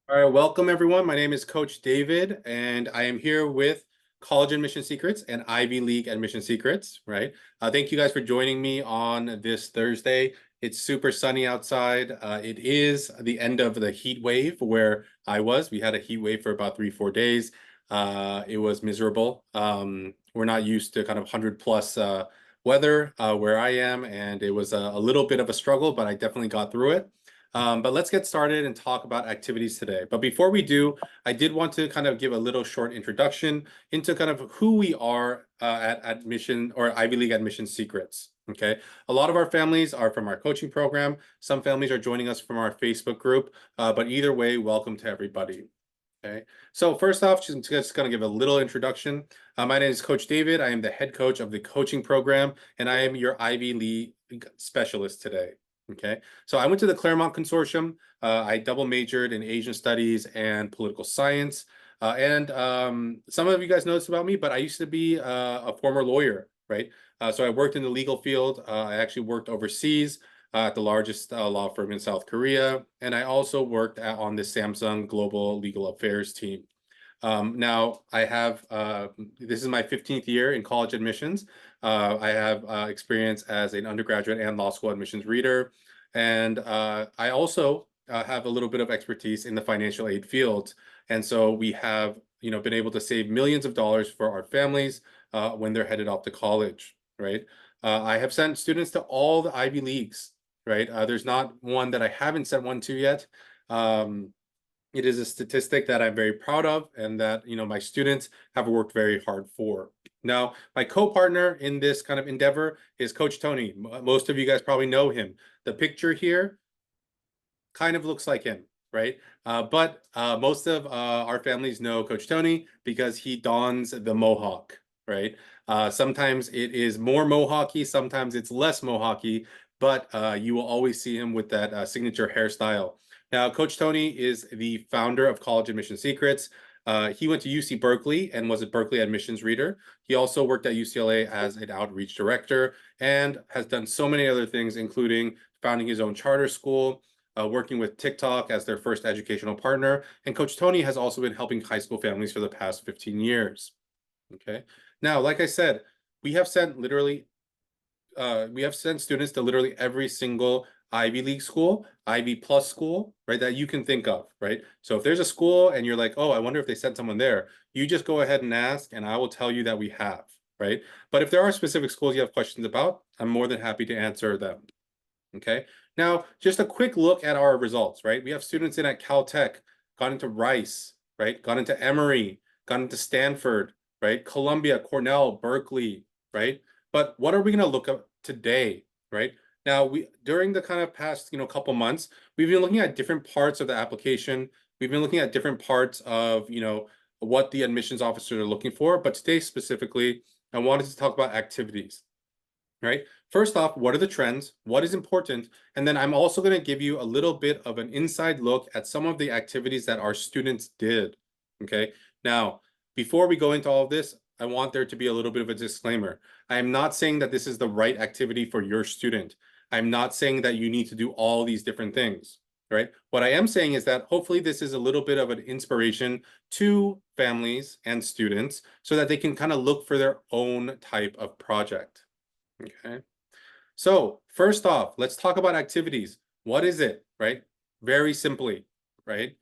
All right, welcome everyone. My name is Coach David, and I am here with College Admission Secrets and Ivy League Admission Secrets, right? Thank you guys for joining me on this Thursday. It's super sunny outside. It is the end of the heat wave where I was. We had a heat wave for about 3, 4 days. It was miserable. We're not used to kind of 100 plus weather where I am, and it was a little bit of a struggle, but I definitely got through it. But let's get started and talk about activities today. But before we do, I did want to kind of give a little short introduction into kind of who we are at Admission or Ivy League Admission Secrets. Okay, a lot of our families are from our coaching program. Some families are joining us from our Facebook group. But either way, welcome to everybody. Okay, so first off, just going to give a little introduction. My name is Coach David. I am the head coach of the coaching program, and I am your Ivy League specialist today. Okay, so I went to the Claremont Consortium. I double majored in Asian studies and political science. Some of you guys know this about me, but I used to be a former lawyer, right? So I worked in the legal field. I actually worked overseas at the largest law firm in South Korea. And I also worked on the Samsung Global Legal Affairs team. Now, this is my 15th year in college admissions. I have experience as an undergraduate and law school admissions reader. And I also have a little bit of expertise in the financial aid field. And so we have, been able to save millions of dollars for our families when they're headed off to college, right? I have sent students to all the Ivy Leagues, right? There's not one that I haven't sent one to yet. It is a statistic that I'm very proud of and that, my students have worked very hard for. Now, my co-partner in this kind of endeavor is Coach Tony. Most of you guys probably know him. The picture here kind of looks like him, right? But most of our families know Coach Tony because he dons the mohawk, right? Sometimes it is more mohawky, sometimes it's less mohawky, but you will always see him with that signature hairstyle. Now, Coach Tony is the founder of College Admission Secrets. He went to UC Berkeley and was a Berkeley admissions reader. He also worked at UCLA as an outreach director and has done so many other things, including founding his own charter school, working with TikTok as their first educational partner. And Coach Tony has also been helping high school families for the past 15 years. Okay. Now, like I said, we have sent students to literally every single Ivy League school, Ivy Plus school, right, that you can think of, right? So if there's a school and you're like, oh, I wonder if they sent someone there, you just go ahead and ask, and I will tell you that we have, right? But if there are specific schools you have questions about, I'm more than happy to answer them. Okay. Now, just a quick look at our results, right? We have students in at Caltech, got into Rice, right? Got into Emory, got into Stanford, right? Columbia, Cornell, Berkeley, right? But what are we going to look at today, right? Now, during the kind of past, couple months, we've been looking at different parts of the application. We've been looking at different parts of, what the admissions officers are looking for. But today specifically, I wanted to talk about activities, right? First off, what are the trends? What is important? And then I'm also going to give you a little bit of an inside look at some of the activities that our students did. Okay. Now, before we go into all of this, I want there to be a little bit of a disclaimer. I am not saying that this is the right activity for your student. I'm not saying that you need to do all these different things, right? What I am saying is that hopefully this is a little bit of an inspiration to families and students so that they can kind of look for their own type of project. Okay. So first off, let's talk about activities. What is it, right? Very simply, right?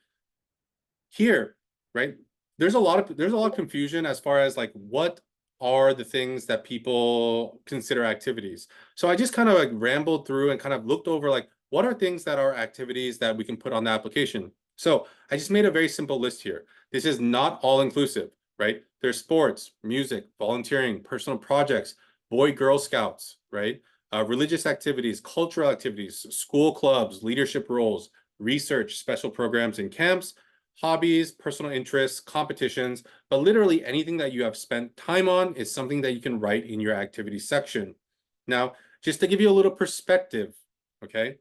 Here, right? There's a lot of confusion as far as like what are the things that people consider activities. So I just kind of like rambled through and kind of looked over like what are things that are activities that we can put on the application. So I just made a very simple list here. This is not all inclusive, right? There's sports, music, volunteering, personal projects, Boy/Girl Scouts, right? Religious activities, cultural activities, school clubs, leadership roles, research, special programs and camps, hobbies, personal interests, competitions, but literally anything that you have spent time on is something that you can write in your activity section. Now, just to give you a little perspective, okay?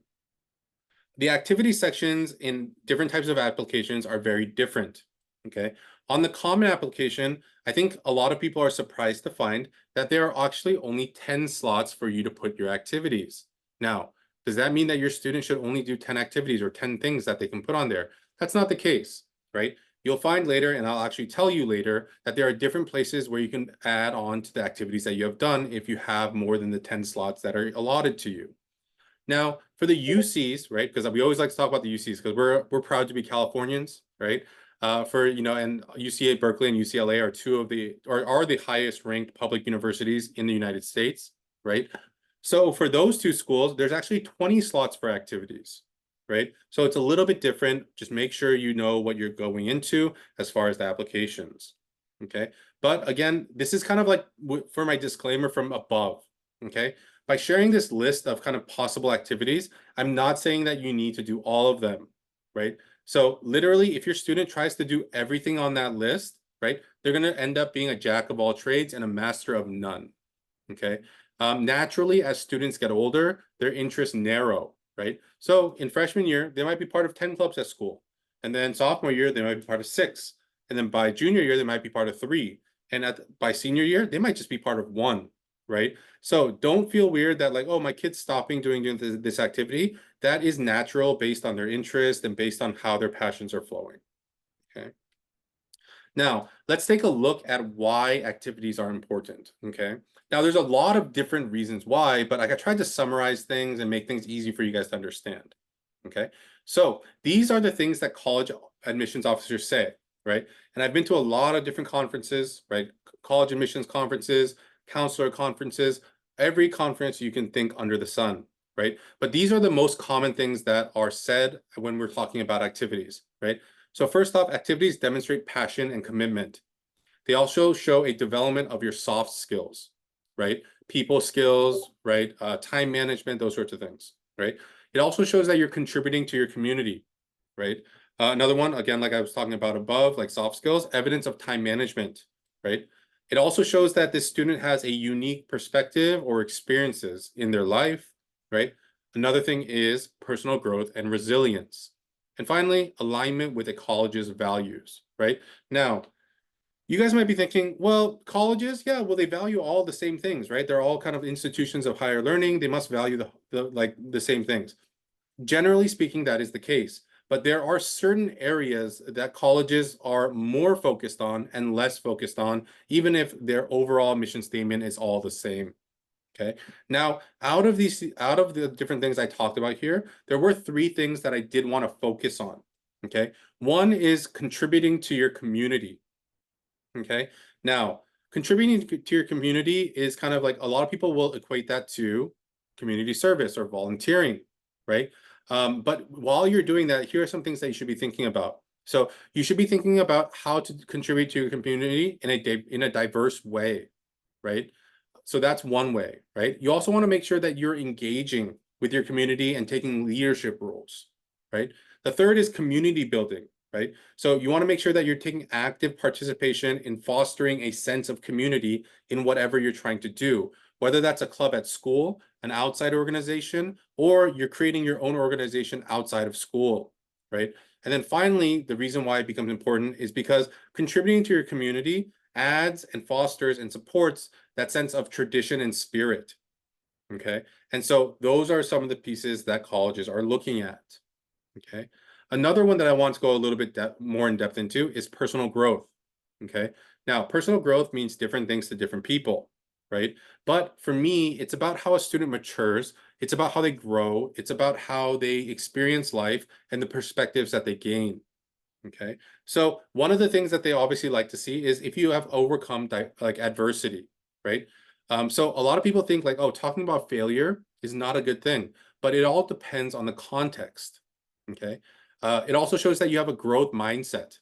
The activity sections in different types of applications are very different, okay? On the common application, I think a lot of people are surprised to find that there are actually only 10 slots for you to put your activities. Now, does that mean that your student should only do 10 activities or 10 things that they can put on there? That's not the case, right? You'll find later, and I'll actually tell you later, that there are different places where you can add on to the activities that you have done if you have more than the 10 slots that are allotted to you. Now, for the UCs, right? Because we always like to talk about the UCs because we're proud to be Californians, right? And UCA Berkeley and UCLA are two of the or are the highest ranked public universities in the United States, right? So for those two schools, there's actually 20 slots for activities, right? So it's a little bit different. Just make sure you know what you're going into as far as the applications, okay? But again, this is kind of like for my disclaimer from above, okay? By sharing this list of kind of possible activities, I'm not saying that you need to do all of them, right? So literally, if your student tries to do everything on that list, right, they're going to end up being a jack of all trades and a master of none, okay? Naturally, as students get older, their interests narrow, right? So in freshman year, they might be part of 10 clubs at school. And then sophomore year, they might be part of 6. And then by junior year, they might be part of 3. And by senior year, they might just be part of 1, right? So don't feel weird that like, oh, my kid's stopping doing this activity. That is natural based on their interest and based on how their passions are flowing, okay? Now, let's take a look at why activities are important, okay? Now, there's a lot of different reasons why, but I tried to summarize things and make things easy for you guys to understand, okay? So these are the things that college admissions officers say, right? And I've been to a lot of different conferences, right? College admissions conferences, counselor conferences, every conference you can think under the sun, right? But these are the most common things that are said when we're talking about activities, right? So first off, activities demonstrate passion and commitment. They also show a development of your soft skills, right? People skills, right? Time management, those sorts of things, right? It also shows that you're contributing to your community, right? Another one, again, like I was talking about above, like soft skills, evidence of time management, right? It also shows that this student has a unique perspective or experiences in their life, right? Another thing is personal growth and resilience. And finally, alignment with a college's values, right? Now, you guys might be thinking, well, colleges, yeah, well, they value all the same things, right? They're all kind of institutions of higher learning. They must value the same things. Generally speaking, that is the case. But there are certain areas that colleges are more focused on and less focused on, even if their overall mission statement is all the same. Okay. Now, out of the different things I talked about here, there were 3 things that I did want to focus on. Okay. One is contributing to your community. Okay. Now, contributing to your community is kind of like a lot of people will equate that to community service or volunteering, right? But while you're doing that, here are some things that you should be thinking about. So you should be thinking about how to contribute to your community in a diverse way, right? So that's one way, right? You also want to make sure that you're engaging with your community and taking leadership roles, right? The third is community building, right? So you want to make sure that you're taking active participation in fostering a sense of community in whatever you're trying to do, whether that's a club at school, an outside organization, or you're creating your own organization outside of school, right? And then finally, the reason why it becomes important is because contributing to your community adds and fosters and supports that sense of tradition and spirit, okay? And so those are some of the pieces that colleges are looking at, okay? Another one that I want to go a little bit more in depth into is personal growth, okay? Now, personal growth means different things to different people, right? But for me, it's about how a student matures. It's about how they grow. It's about how they experience life and the perspectives that they gain, okay? So one of the things that they obviously like to see is if you have overcome like adversity, right? So a lot of people think like, oh, talking about failure is not a good thing, but it all depends on the context, okay? It also shows that you have a growth mindset,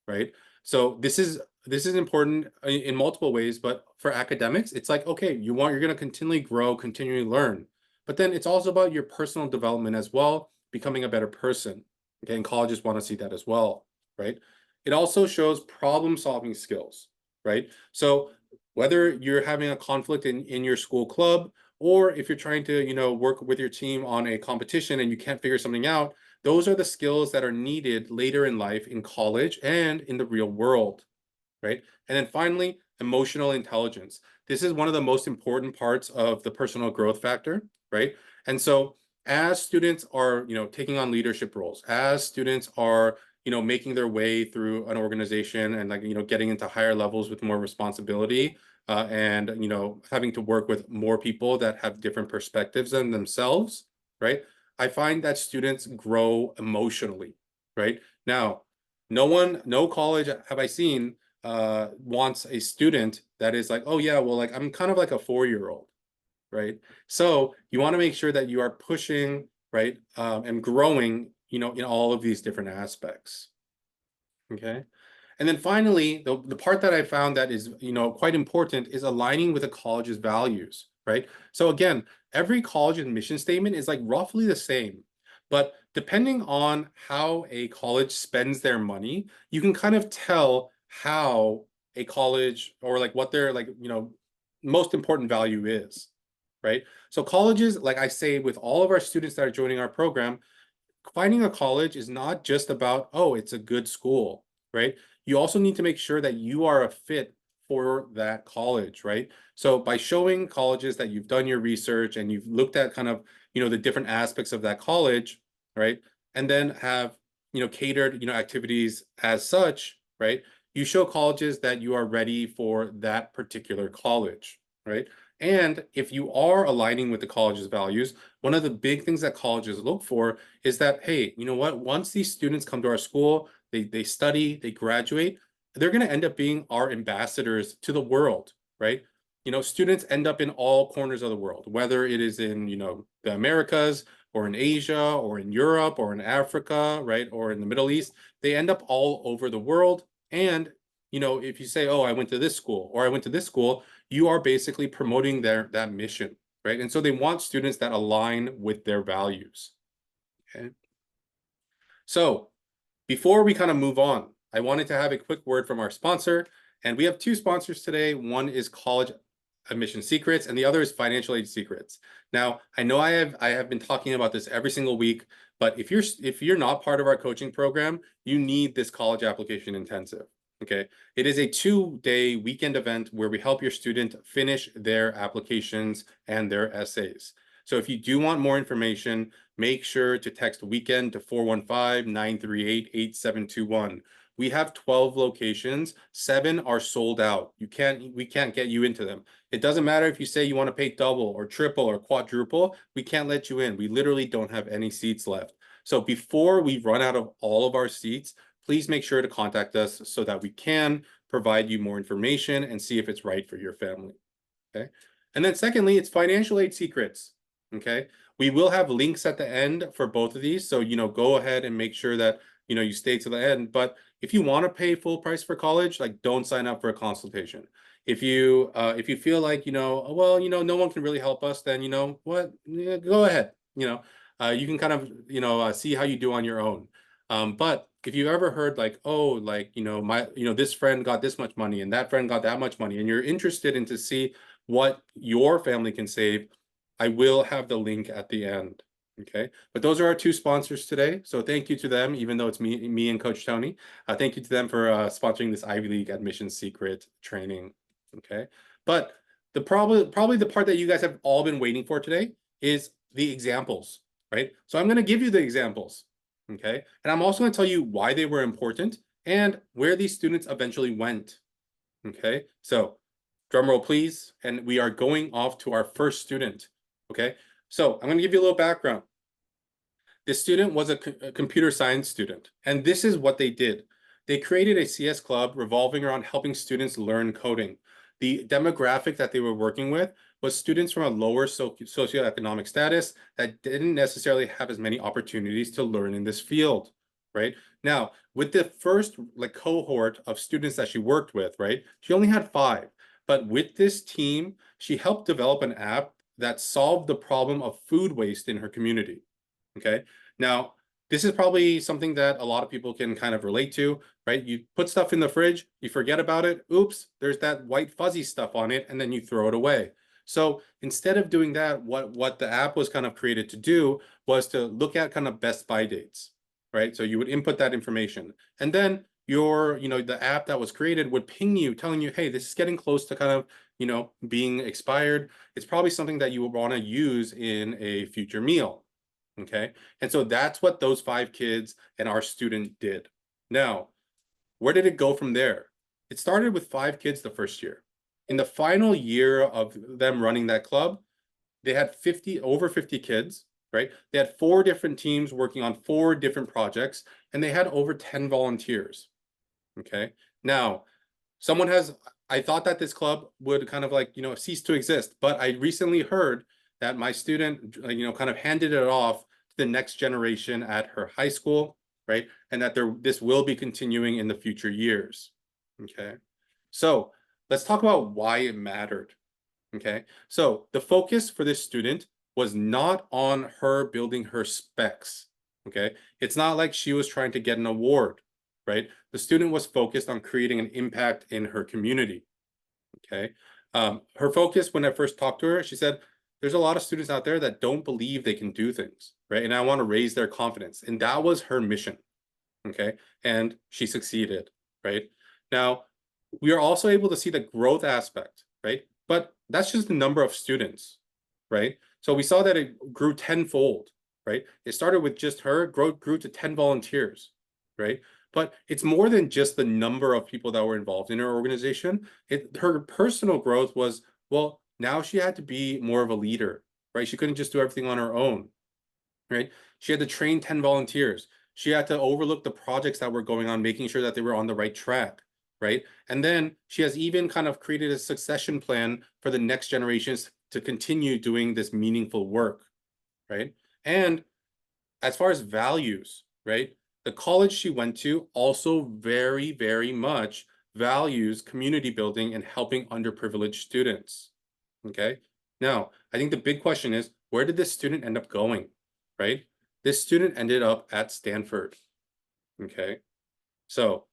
right? So this is important in multiple ways, but for academics, it's like, okay, you're going to continually grow, continually learn, but then it's also about your personal development as well, becoming a better person. Okay, and colleges want to see that as well, right? It also shows problem-solving skills, right? So whether you're having a conflict in your school club, or if you're trying to, work with your team on a competition and you can't figure something out, those are the skills that are needed later in life in college and in the real world, right? And then finally, emotional intelligence. This is one of the most important parts of the personal growth factor, right? And so as students are, taking on leadership roles, as students are, making their way through an organization and like, getting into higher levels with more responsibility, and, having to work with more people that have different perspectives than themselves, right? I find that students grow emotionally, right? Now, no college have I seen wants a student that is like, oh yeah, well, like I'm kind of like a 4-year-old, right? So you want to make sure that you are pushing, right, and growing, in all of these different aspects. Okay. And then finally, the part that I found that is, quite important is aligning with the college's values, right? So again, every college admission statement is like roughly the same, but depending on how a college spends their money, you can kind of tell how a college or like what their like, most important value is, right? So colleges, like I say with all of our students that are joining our program, finding a college is not just about, oh, it's a good school, right? You also need to make sure that you are a fit for that college, right? So by showing colleges that you've done your research and you've looked at kind of, the different aspects of that college, right? And then have, catered, activities as such, right? You show colleges that you are ready for that particular college, right? And if you are aligning with the college's values, one of the big things that colleges look for is that, hey, you know what? Once these students come to our school, they study, they graduate, they're going to end up being our ambassadors to the world, right? Students end up in all corners of the world, whether it is in, the Americas or in Asia or in Europe or in Africa, right? Or in the Middle East. They end up all over the world. And, if you say, oh, I went to this school or I went to this school, you are basically promoting that mission, right? And so they want students that align with their values. Okay. So before we kind of move on, I wanted to have a quick word from our sponsor. And we have two sponsors today. One is College Admission Secrets, and the other is Financial Aid Secrets. Now, I know I have been talking about this every single week, but if you're not part of our coaching program, you need this college application intensive. Okay. It is a 2-day weekend event where we help your student finish their applications and their essays. So if you do want more information, make sure to text weekend to 415-938-8721. We have 12 locations. 7 are sold out. We can't get you into them. It doesn't matter if you say you want to pay double or triple or quadruple, we can't let you in. We literally don't have any seats left. So before we run out of all of our seats, please make sure to contact us so that we can provide you more information and see if it's right for your family. Okay. And then secondly, it's Financial Aid Secrets. Okay. We will have links at the end for both of these. So, go ahead and make sure that, you stay to the end. But if you want to pay full price for college, like don't sign up for a consultation. If you feel like, well, no one can really help us, then, what, yeah, go ahead. You can kind of, see how you do on your own. But if you've ever heard like, oh, like, this friend got this much money and that friend got that much money, and you're interested in to see what your family can save, I will have the link at the end. Okay. But those are our two sponsors today. So thank you to them, even though it's me and Coach Tony. Thank you to them for sponsoring this Ivy League admission secret training. Okay. But probably the part that you guys have all been waiting for today is the examples, right? So I'm going to give you the examples. Okay. And I'm also going to tell you why they were important and where these students eventually went. Okay. So drum roll, please. And we are going off to our first student. Okay. So I'm going to give you a little background. This student was a computer science student, and this is what they did. They created a CS club revolving around helping students learn coding. The demographic that they were working with was students from a lower socioeconomic status that didn't necessarily have as many opportunities to learn in this field, right? Now, with the first like cohort of students that she worked with, right, she only had 5. But with this team, she helped develop an app that solved the problem of food waste in her community. Okay. Now, this is probably something that a lot of people can kind of relate to, right? You put stuff in the fridge, you forget about it. Oops, there's that white fuzzy stuff on it, and then you throw it away. So instead of doing that, what the app was kind of created to do was to look at kind of best by dates, right? So you would input that information, and then the app that was created would ping you, telling you, hey, this is getting close to kind of, being expired. It's probably something that you would want to use in a future meal. Okay. And so that's what those 5 kids and our student did. Now, where did it go from there? It started with 5 kids the first year. In the final year of them running that club, they had over 50 kids, right? They had 4 different teams working on 4 different projects, and they had over 10 volunteers. Okay. Now, I thought that this club would kind of like, cease to exist, but I recently heard that my student, kind of handed it off to the next generation at her high school, right? And that this will be continuing in the future years. Okay. So let's talk about why it mattered. Okay. So the focus for this student was not on her building her specs. Okay. It's not like she was trying to get an award, right? The student was focused on creating an impact in her community. Okay. Her focus when I first talked to her, she said, there's a lot of students out there that don't believe they can do things, right? And I want to raise their confidence. And that was her mission. Okay. And she succeeded, right? Now, we are also able to see the growth aspect, right? But that's just the number of students, right? So we saw that it grew tenfold, right? It started with just her, grew to 10 volunteers, right? But it's more than just the number of people that were involved in her organization. Her personal growth was, well, now she had to be more of a leader, right? She couldn't just do everything on her own, right? She had to train 10 volunteers. She had to overlook the projects that were going on, making sure that they were on the right track, right? And then she has even kind of created a succession plan for the next generations to continue doing this meaningful work, right? And as far as values, right? The college she went to also very, very much values community building and helping underprivileged students. Okay. Now, I think the big question is, where did this student end up going? Right? This student ended up at Stanford. Okay. So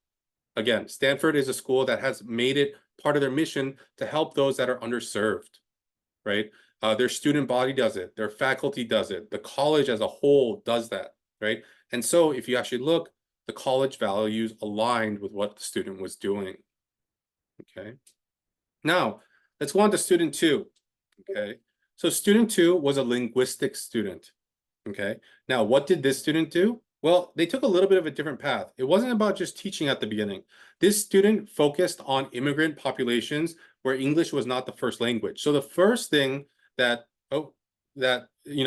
again, Stanford is a school that has made it part of their mission to help those that are underserved, right? Their student body does it, their faculty does it, the college as a whole does that, right? And so if you actually look, the college values aligned with what the student was doing. Okay. Now, let's go on to student 2. Okay. So student 2 was a linguistics student. Okay. Now, what did this student do? Well, they took a little bit of a different path. It wasn't about just teaching at the beginning. This student focused on immigrant populations where English was not the first language. So the first thing that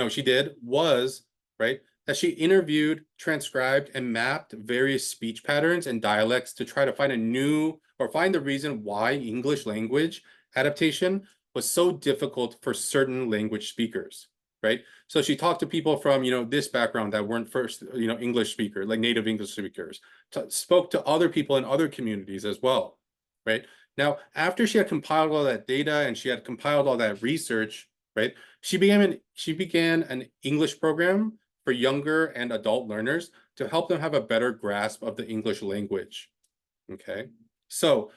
she did was, right, that she interviewed, transcribed, and mapped various speech patterns and dialects to try to find the reason why English language adaptation was so difficult for certain language speakers, right? So she talked to people from, this background that weren't first, English speakers, like native English speakers, spoke to other people in other communities as well, right? Now, after she had compiled all that data and she had compiled all that research, right, she began an English program for younger and adult learners to help them have a better grasp of the English language, okay? So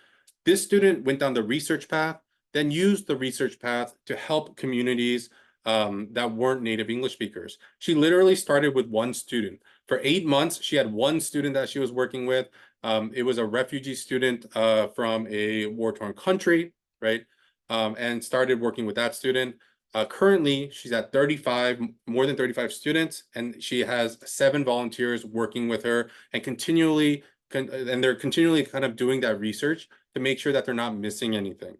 this student went down the research path, then used the research path to help communities that weren't native English speakers. She literally started with one student. For 8 months, she had one student that she was working with. It was a refugee student from a war-torn country, right? And started working with that student. Currently, she's at more than 35 students, and she has 7 volunteers working with her and they're continually kind of doing that research to make sure that they're not missing anything,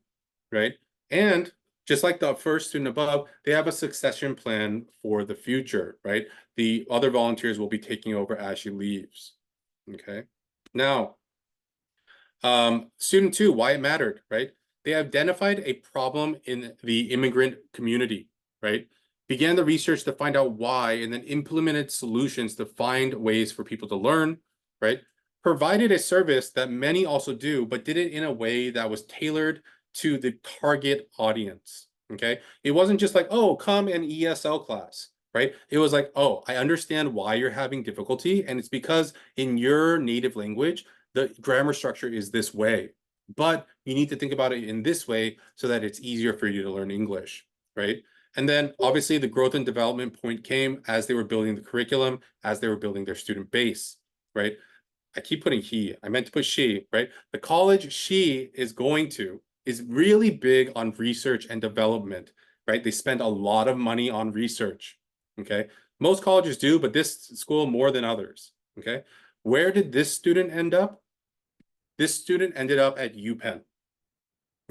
right? And just like the first student above, they have a succession plan for the future, right? The other volunteers will be taking over as she leaves, okay? Now, student 2, why it mattered, right? They identified a problem in the immigrant community, right? Began the research to find out why, and then implemented solutions to find ways for people to learn, right? Provided a service that many also do, but did it in a way that was tailored to the target audience, okay? It wasn't just like, oh, come an ESL class, right? It was like, oh, I understand why you're having difficulty, and it's because in your native language, the grammar structure is this way, but you need to think about it in this way so that it's easier for you to learn English, right? And then obviously the growth and development point came as they were building the curriculum, as they were building their student base, right? I keep putting he, I meant to put she, right? The college she is going to is really big on research and development, right? They spend a lot of money on research, okay? Most colleges do, but this school more than others, okay? Where did this student end up? This student ended up at UPenn,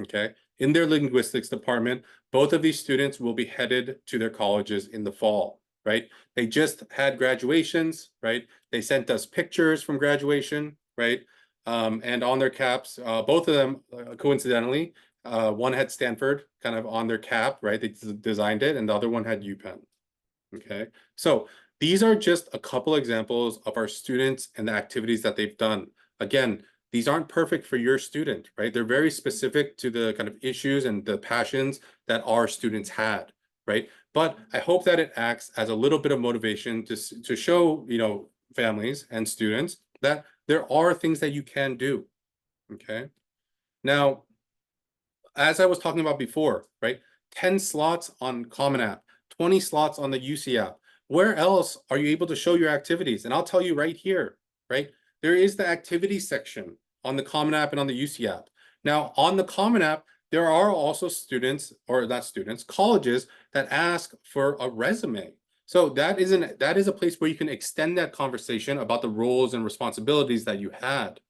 okay? In their linguistics department, both of these students will be headed to their colleges in the fall, right? They just had graduations, right? They sent us pictures from graduation, right? And on their caps, both of them, coincidentally, one had Stanford kind of on their cap, right? They designed it, and the other one had UPenn, okay? So these are just a couple examples of our students and the activities that they've done. Again, these aren't perfect for your student, right? They're very specific to the kind of issues and the passions that our students had, right? But I hope that it acts as a little bit of motivation to show, families and students that there are things that you can do, okay? Now, as I was talking about before, right? 10 slots on Common App, 20 slots on the UC app. Where else are you able to show your activities? And I'll tell you right here, right? There is the activities section on the Common App and on the UC app. Now, on the Common App, there are also students, or not students, colleges that ask for a resume. So that is a place where you can extend that conversation about the roles and responsibilities that you had,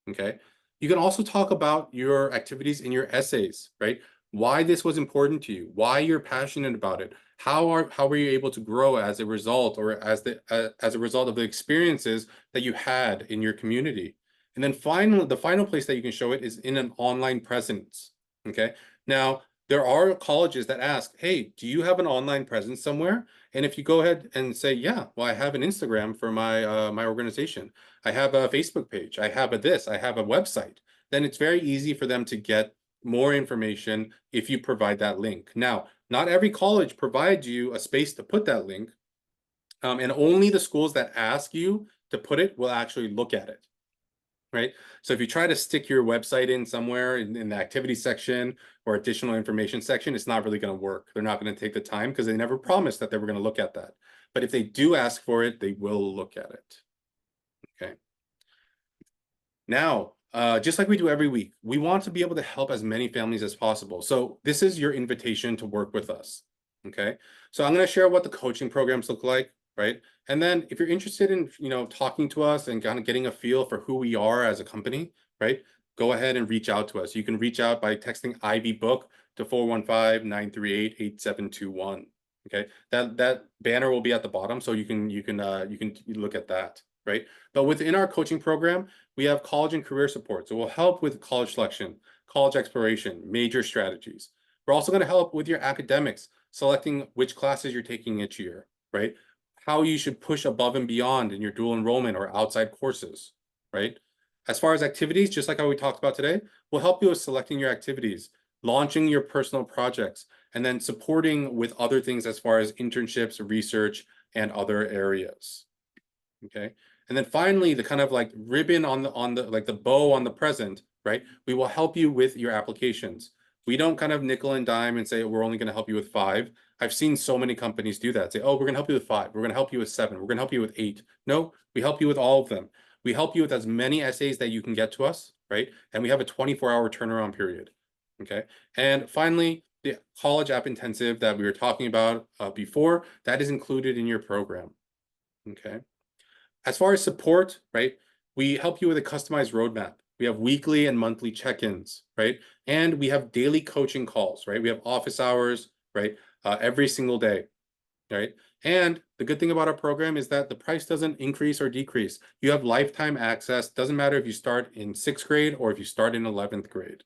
okay? You can also talk about your activities in your essays, right? Why this was important to you, why you're passionate about it, how were you able to grow as a result, or as a result of the experiences that you had in your community. And then finally, the final place that you can show it is in an online presence, okay? Now, there are colleges that ask, hey, do you have an online presence somewhere? And if you go ahead and say, yeah, well, I have an Instagram for my organization. I have a Facebook page, I have I have a website, then it's very easy for them to get more information if you provide that link. Now, not every college provides you a space to put that link, and only the schools that ask you to put it will actually look at it, right? So if you try to stick your website in somewhere in the activity section or additional information section, it's not really going to work. They're not going to take the time because they never promised that they were going to look at that. But if they do ask for it, they will look at it, okay? Now, just like we do every week, we want to be able to help as many families as possible. So this is your invitation to work with us, okay? So I'm going to share what the coaching programs look like, right? And then if you're interested in, talking to us and kind of getting a feel for who we are as a company, right? Go ahead and reach out to us. You can reach out by texting Ivy Book to 415-938-8721. Okay, that banner will be at the bottom, so you can look at that, right? But within our coaching program, we have college and career support. So we'll help with college selection, college exploration, major strategies. We're also going to help with your academics, selecting which classes you're taking each year, right? How you should push above and beyond in your dual enrollment or outside courses, right? As far as activities, just like how we talked about today, we'll help you with selecting your activities, launching your personal projects, and then supporting with other things as far as internships, research, and other areas, okay? And then finally, the kind of like ribbon on the like the bow on the present, right? We will help you with your applications. We don't kind of nickel and dime and say, we're only going to help you with 5. I've seen so many companies do that. Say, oh, we're going to help you with 5. We're going to help you with 7. We're going to help you with 8. No, we help you with all of them. We help you with as many essays that you can get to us, right? And we have a 24-hour turnaround period, okay? And finally, the college app intensive that we were talking about before, that is included in your program, okay? As far as support, right, we help you with a customized roadmap. We have weekly and monthly check-ins, right? And we have daily coaching calls, right? We have office hours, right? Every single day, right? And the good thing about our program is that the price doesn't increase or decrease. You have lifetime access. Doesn't matter if you start in 6th grade or if you start in 11th grade,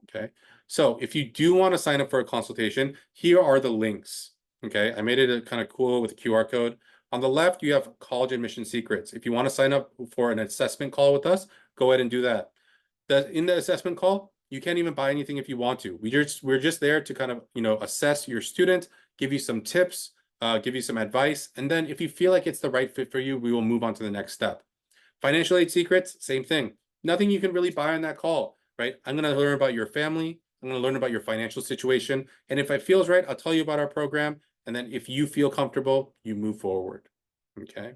okay? So if you do want to sign up for a consultation, here are the links, okay? I made it kind of cool with a QR code. On the left, you have college admission secrets. If you want to sign up for an assessment call with us, go ahead and do that. In the assessment call, you can't even buy anything if you want to. We're just there to kind of, assess your student, give you some tips, give you some advice. And then if you feel like it's the right fit for you, we will move on to the next step. Financial aid secrets, same thing. Nothing you can really buy on that call, right? I'm going to learn about your family. I'm going to learn about your financial situation. And if it feels right, I'll tell you about our program. And then if you feel comfortable, you move forward, okay?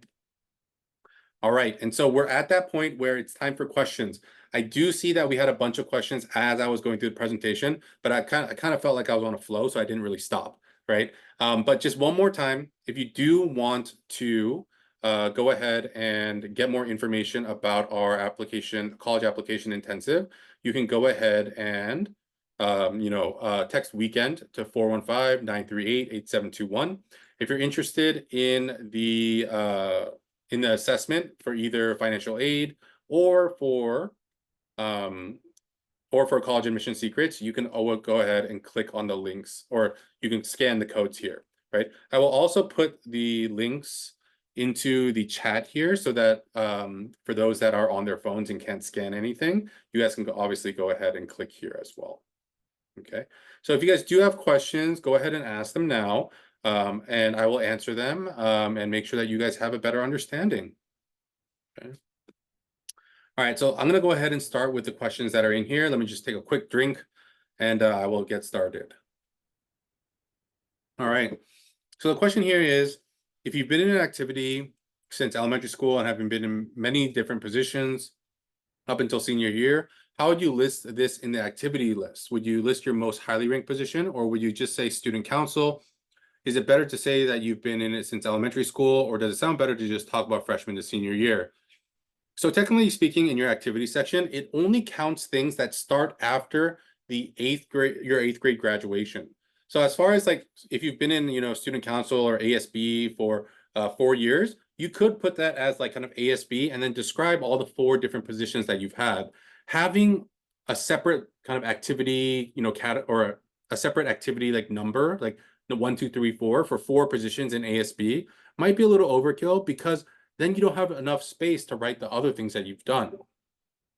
All right, and so we're at that point where it's time for questions. I do see that we had a bunch of questions as I was going through the presentation, but I kind of felt like I was on a flow, so I didn't really stop, right? But just one more time, if you do want to go ahead and get more information about our college application intensive, you can go ahead and text weekend to 415-938-8721. If you're interested in the assessment for either financial aid or for college admission secrets, you can go ahead and click on the links, or you can scan the codes here, right? I will also put the links into the chat here so that for those that are on their phones and can't scan anything, you guys can obviously go ahead and click here as well. Okay, so if you guys do have questions, go ahead and ask them now, and I will answer them and make sure that you guys have a better understanding. Okay. All right, so I'm going to go ahead and start with the questions that are in here. Let me just take a quick drink and I will get started. All right, so the question here is, if you've been in an activity since elementary school and have been in many different positions up until senior year, how would you list this in the activity list? Would you list your most highly ranked position, or would you just say student council? Is it better to say that you've been in it since elementary school, or does it sound better to just talk about freshman to senior year? So technically speaking, in your activity section, it only counts things that start after the your eighth grade graduation. So as far as like, if you've been in, student council or ASB for 4 years, you could put that as like kind of ASB and then describe all the 4 different positions that you've had. Having a separate kind of activity, or a separate activity like number, like the 1, 2, 3, 4 for 4 positions in ASB might be a little overkill, because then you don't have enough space to write the other things that you've done,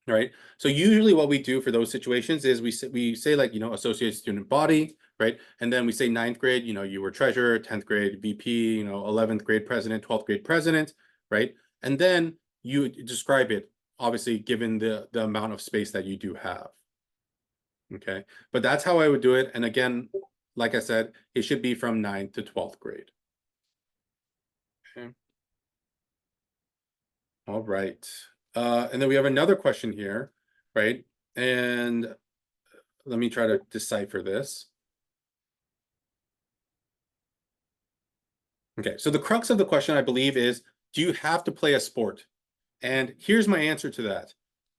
right? So usually what we do for those situations is we say like, associate student body, right? And then we say 9th grade, you were treasurer, 10th grade VP, 11th grade president, 12th grade president, right? And then you describe it, obviously, given the amount of space that you do have. Okay, but that's how I would do it. And again, like I said, it should be from 9th to 12th grade. Okay. All right. And then we have another question here, right? And let me try to decipher this. Okay, so the crux of the question, I believe, is, do you have to play a sport? And here's my answer to that.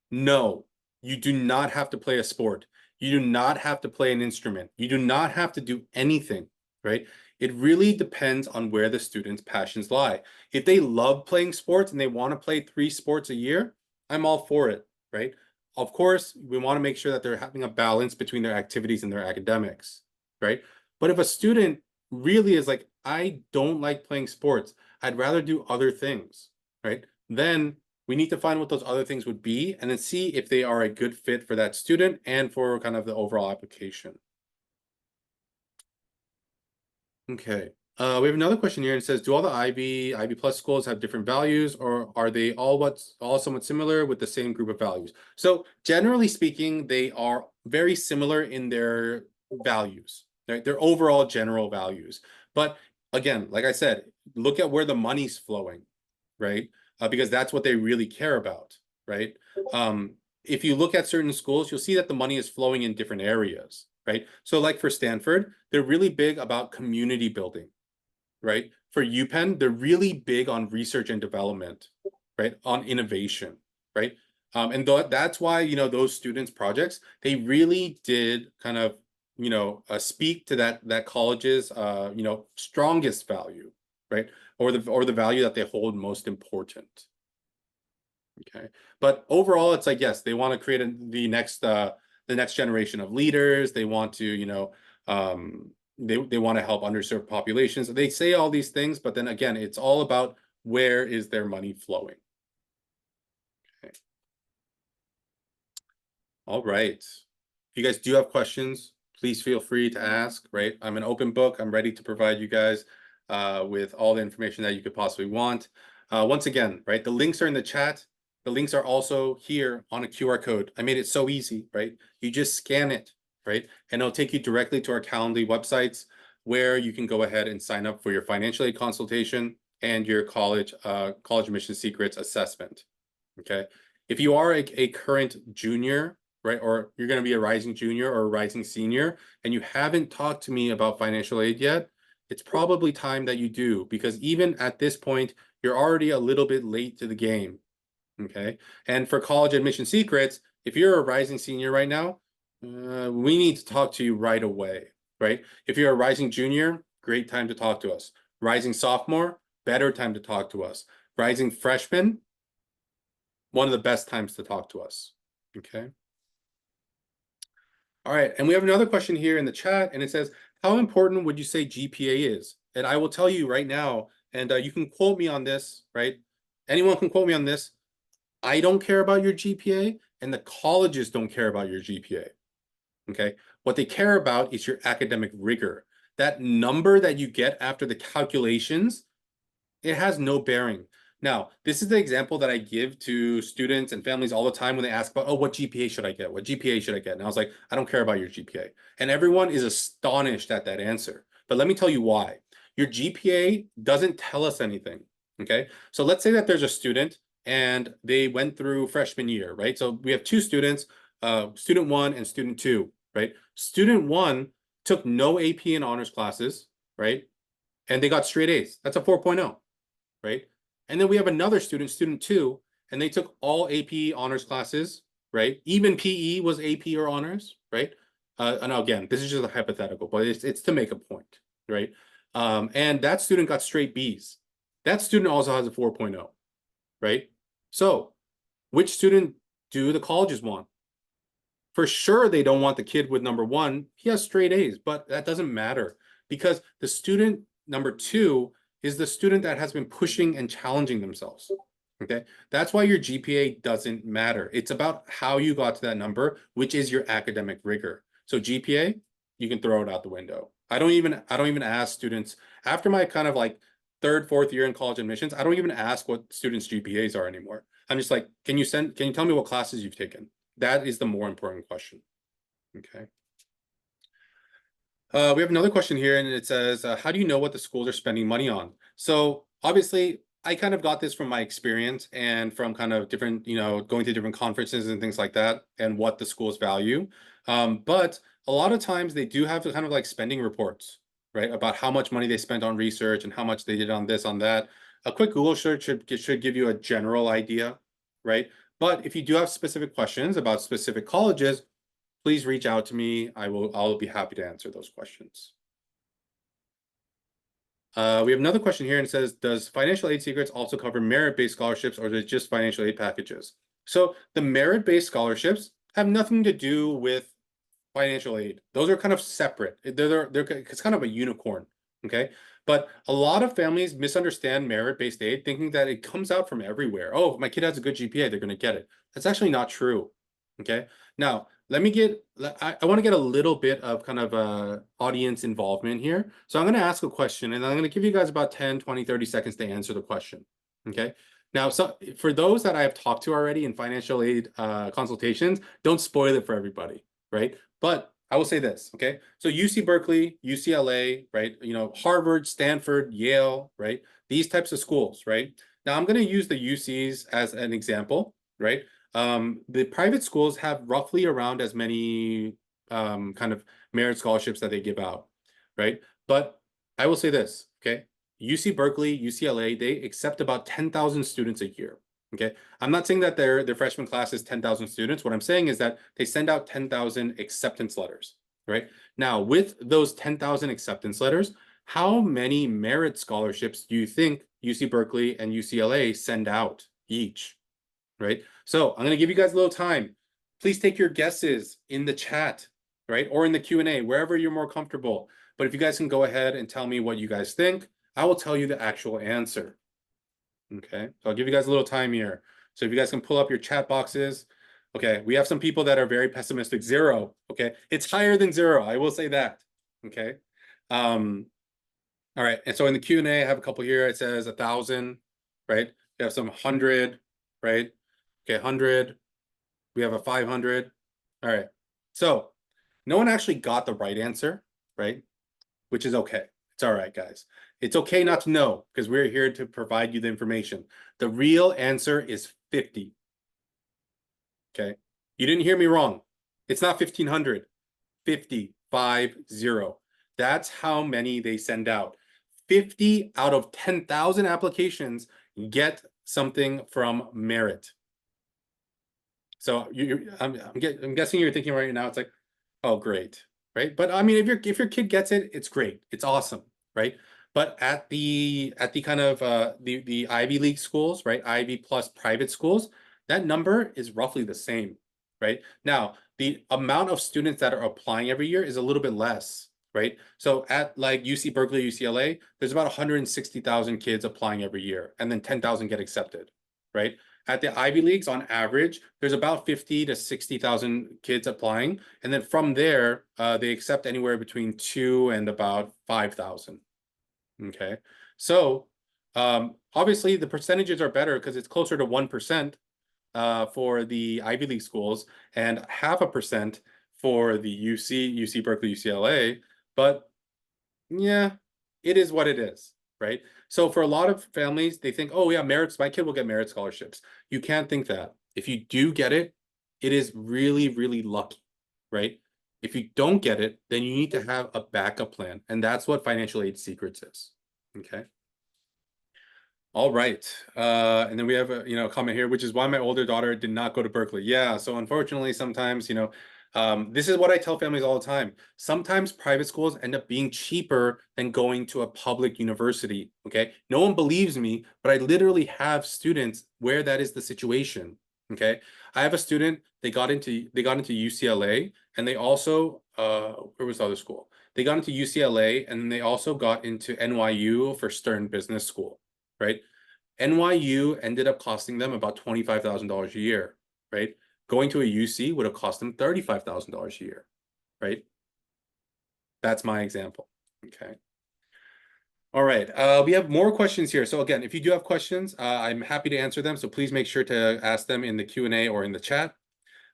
No, you do not have to play a sport. You do not have to play an instrument. You do not have to do anything, right? It really depends on where the student's passions lie. If they love playing sports and they want to play 3 sports a year, I'm all for it, right? Of course, we want to make sure that they're having a balance between their activities and their academics, right? But if a student really is like, I don't like playing sports, I'd rather do other things, right? Then we need to find what those other things would be and then see if they are a good fit for that student and for kind of the overall application. Okay. We have another question here, and it says, do all the IB plus schools have different values, or are they all somewhat similar with the same group of values? So generally speaking, they are very similar in their values, right? Their overall general values. But again, like I said, look at where the money's flowing, right? Because that's what they really care about, right? If you look at certain schools, you'll see that the money is flowing in different areas, right? So like for Stanford, they're really big about community building, right? For UPenn, they're really big on research and development, right? On innovation, right? And that's why, those students' projects, they really did kind of, speak to that college's, strongest value, right? Or the value that they hold most important. Okay, but overall, it's like, yes, they want to create the next generation of leaders. They want to, they want to help underserved populations. They say all these things, but then again, it's all about where is their money flowing. Okay. All right. If you guys do have questions, please feel free to ask, right? I'm an open book. I'm ready to provide you guys with all the information that you could possibly want. Once again, right, the links are in the chat. The links are also here on a QR code. I made it so easy, right? You just scan it, right? And it'll take you directly to our Calendly websites, where you can go ahead and sign up for your financial aid consultation and your college admission secrets assessment, okay? If you are a current junior, right, or you're going to be a rising junior or a rising senior, and you haven't talked to me about financial aid yet, it's probably time that you do, because even at this point, you're already a little bit late to the game. Okay. And for college admission secrets, if you're a rising senior right now, we need to talk to you right away, right? If you're a rising junior, great time to talk to us. Rising sophomore, better time to talk to us. Rising freshman, one of the best times to talk to us. Okay. All right. And we have another question here in the chat, and it says, how important would you say GPA is? And I will tell you right now, and you can quote me on this, right? Anyone can quote me on this. I don't care about your GPA, and the colleges don't care about your GPA. Okay. What they care about is your academic rigor. That number that you get after the calculations, it has no bearing. Now, this is the example that I give to students and families all the time when they ask about, oh, what GPA should I get? What GPA should I get? And I was like, I don't care about your GPA. And everyone is astonished at that answer. But let me tell you why. Your GPA doesn't tell us anything. Okay. So let's say that there's a student and they went through freshman year, right? So we have two students, student one and student two, right? Student one took no AP and honors classes, right? And they got straight A's. That's a 4.0. Right? And then we have another student, student two, and they took all AP honors classes, right? Even PE was AP or honors, right? And again, this is just a hypothetical, but it's to make a point, right? And that student got straight B's. That student also has a 4.0, right? So which student do the colleges want? For sure, they don't want the kid with number one. He has straight A's, but that doesn't matter because the student number two is the student that has been pushing and challenging themselves. Okay, that's why your GPA doesn't matter. It's about how you got to that number, which is your academic rigor. So GPA, you can throw it out the window. I don't even ask students after my kind of like third, fourth year in college admissions. I don't even ask what students' GPAs are anymore. I'm just like, can you tell me what classes you've taken? That is the more important question. Okay. We have another question here, and it says, how do you know what the schools are spending money on? So obviously, I kind of got this from my experience and from kind of different, going to different conferences and things like that, and what the schools value. But a lot of times they do have kind of like spending reports, right, about how much money they spent on research and how much they did on this, on that. A quick Google search should give you a general idea, right? But if you do have specific questions about specific colleges, please reach out to me. I'll be happy to answer those questions. We have another question here, and it says, does financial aid secrets also cover merit-based scholarships, or is it just financial aid packages? So the merit-based scholarships have nothing to do with financial aid. Those are kind of separate. It's kind of a unicorn. Okay. But a lot of families misunderstand merit-based aid, thinking that it comes out from everywhere. Oh, if my kid has a good GPA, they're going to get it. That's actually not true. Okay. Now, I want to get a little bit of kind of audience involvement here. So I'm going to ask a question, and I'm going to give you guys about 10, 20, 30 seconds to answer the question. Okay. Now, so for those that I have talked to already in financial aid consultations, don't spoil it for everybody, right? But I will say this, okay? So UC Berkeley, UCLA, right? Harvard, Stanford, Yale, right? These types of schools, right? Now I'm going to use the UCs as an example, right? The private schools have roughly around as many kind of merit scholarships that they give out, right? But I will say this, okay? UC Berkeley, UCLA, they accept about 10,000 students a year. Okay, I'm not saying that their freshman class is 10,000 students. What I'm saying is that they send out 10,000 acceptance letters, right? Now, with those 10,000 acceptance letters, how many merit scholarships do you think UC Berkeley and UCLA send out each, right? So I'm going to give you guys a little time. Please take your guesses in the chat, right? Or in the Q&A, wherever you're more comfortable. But if you guys can go ahead and tell me what you guys think, I will tell you the actual answer. Okay, so I'll give you guys a little time here. So if you guys can pull up your chat boxes. Okay, we have some people that are very pessimistic. 0. Okay, it's higher than 0. I will say that. Okay. All right, and so in the Q&A, I have a couple here. It says 1,000, right? We have some 100, right? Okay, 100. We have a 500. All right. So no one actually got the right answer, right? Which is okay. It's all right, guys. It's okay not to know, because we're here to provide you the information. The real answer is 50. Okay. You didn't hear me wrong. It's not 1,500. 50, 50. That's how many they send out. 50 out of 10,000 applications get something from merit. So I'm guessing you're thinking right now, it's like, oh, great, right? But I mean, if your kid gets it, it's great, it's awesome, right? But at the kind of the Ivy League schools, right? Ivy plus private schools, that number is roughly the same, right? Now, the amount of students that are applying every year is a little bit less, right? So at like UC Berkeley, UCLA, there's about 160,000 kids applying every year, and then 10,000 get accepted, right? At the Ivy Leagues, on average, there's about 50 to 60,000 kids applying. And then from there, they accept anywhere between 2 and about 5,000. Okay. So obviously the percentages are better because it's closer to 1% for the Ivy League schools and 0.5% for the UC Berkeley, UCLA. But yeah, it is what it is, right? So for a lot of families, they think, oh yeah, merits, my kid will get merit scholarships. You can't think that. If you do get it, it is really, really lucky, right? If you don't get it, then you need to have a backup plan. And that's what financial aid secrets is. Okay. All right. And then we have a comment here, which is why my older daughter did not go to Berkeley. Yeah. So unfortunately, sometimes, this is what I tell families all the time. Sometimes private schools end up being cheaper than going to a public university. Okay. No one believes me, but I literally have students where that is the situation. Okay. I have a student, they got into UCLA, and they also where was the other school? They got into UCLA, and they also got into NYU for Stern Business School. Right? NYU ended up costing them about $25,000 a year, right? Going to a UC would have cost them $35,000 a year, right? That's my example. Okay. All right. We have more questions here. So again, if you do have questions, I'm happy to answer them. So please make sure to ask them in the Q&A or in the chat.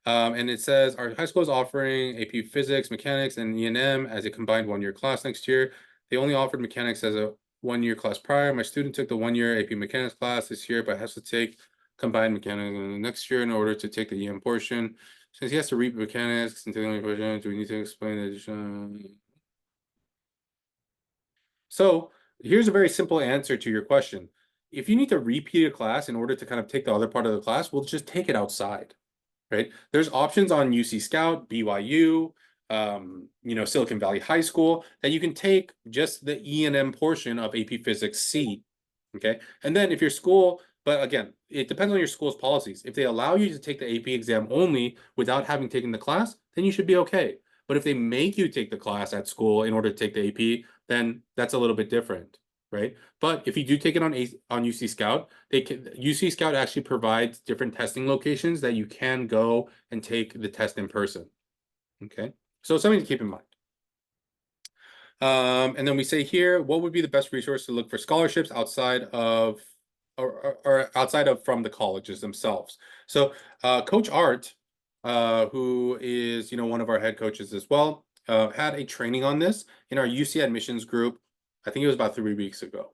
And it says, our high school is offering AP Physics, Mechanics, and E&M as a combined one-year class next year. They only offered Mechanics as a one-year class prior. My student took the one-year AP Mechanics class this year, but has to take combined Mechanics next year in order to take the EM portion. Since he has to read Mechanics and take the only portion, do we need to explain the addition? So here's a very simple answer to your question. If you need to repeat a class in order to kind of take the other part of the class, we'll just take it outside. Right? There's options on UC Scout, BYU, Silicon Valley High School that you can take just the E&M portion of AP Physics C. Okay. And then if your school, but again, it depends on your school's policies. If they allow you to take the AP exam only without having taken the class, then you should be okay. But if they make you take the class at school in order to take the AP, then that's a little bit different. Right. But if you do take it on UC Scout, UC Scout actually provides different testing locations that you can go and take the test in person. Okay. So something to keep in mind. And then we say here, what would be the best resource to look for scholarships outside of or outside of from the colleges themselves? So Coach Art, who is one of our head coaches as well, had a training on this in our UC admissions group. I think it was about 3 weeks ago.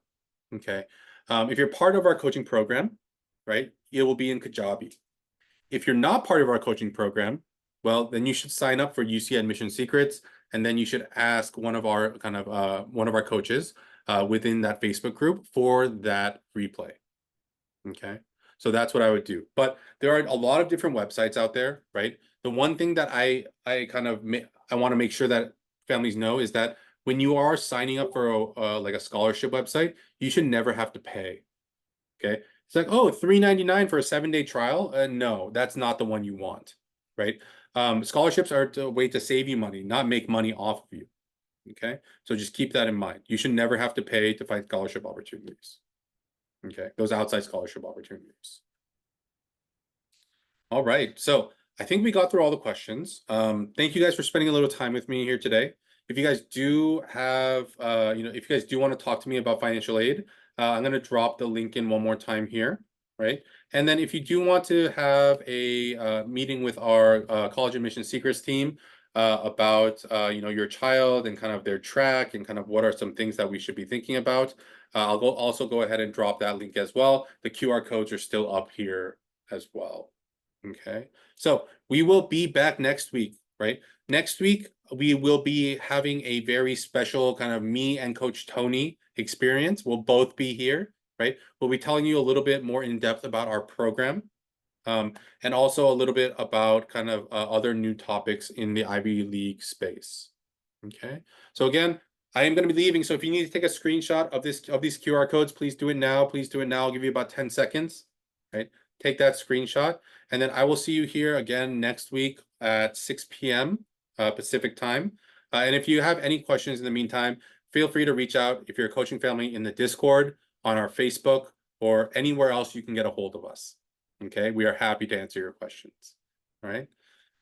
Okay. If you're part of our coaching program, right, it will be in Kajabi. If you're not part of our coaching program, well, then you should sign up for UC Admission Secrets, and then you should ask one of our coaches within that Facebook group for that replay. Okay. So that's what I would do. But there are a lot of different websites out there, right? The one thing that I want to make sure that families know is that when you are signing up for like a scholarship website, you should never have to pay. Okay. It's like, oh, $3.99 for a 7-day trial. No, that's not the one you want, right? Scholarships are a way to save you money, not make money off of you. Okay. So just keep that in mind. You should never have to pay to find scholarship opportunities. Okay. Those outside scholarship opportunities. All right. So I think we got through all the questions. Thank you guys for spending a little time with me here today. If you guys do have, if you guys do want to talk to me about financial aid, I'm going to drop the link in one more time here, right? And then if you do want to have a meeting with our college admission secrets team about, your child and kind of their track and kind of what are some things that we should be thinking about, I'll also go ahead and drop that link as well. The QR codes are still up here as well. Okay, so we will be back next week, right? Next week, we will be having a very special kind of me and Coach Tony experience. We'll both be here, right? We'll be telling you a little bit more in depth about our program, and also a little bit about kind of other new topics in the Ivy League space. Okay, so again, I am going to be leaving. So if you need to take a screenshot of these QR codes, please do it now. Please do it now. I'll give you about 10 seconds. Right, take that screenshot, and then I will see you here again next week at 6 p.m. Pacific time. And if you have any questions in the meantime, feel free to reach out if you're a coaching family in the Discord, on our Facebook, or anywhere else you can get a hold of us. Okay, we are happy to answer your questions. All right.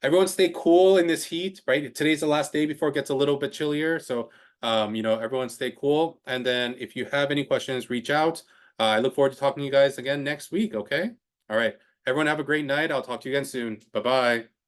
Everyone stay cool in this heat, right? Today's the last day before it gets a little bit chillier. So, everyone stay cool. And then if you have any questions, reach out. I look forward to talking to you guys again next week. Okay. All right. Everyone have a great night. I'll talk to you again soon. Bye-bye.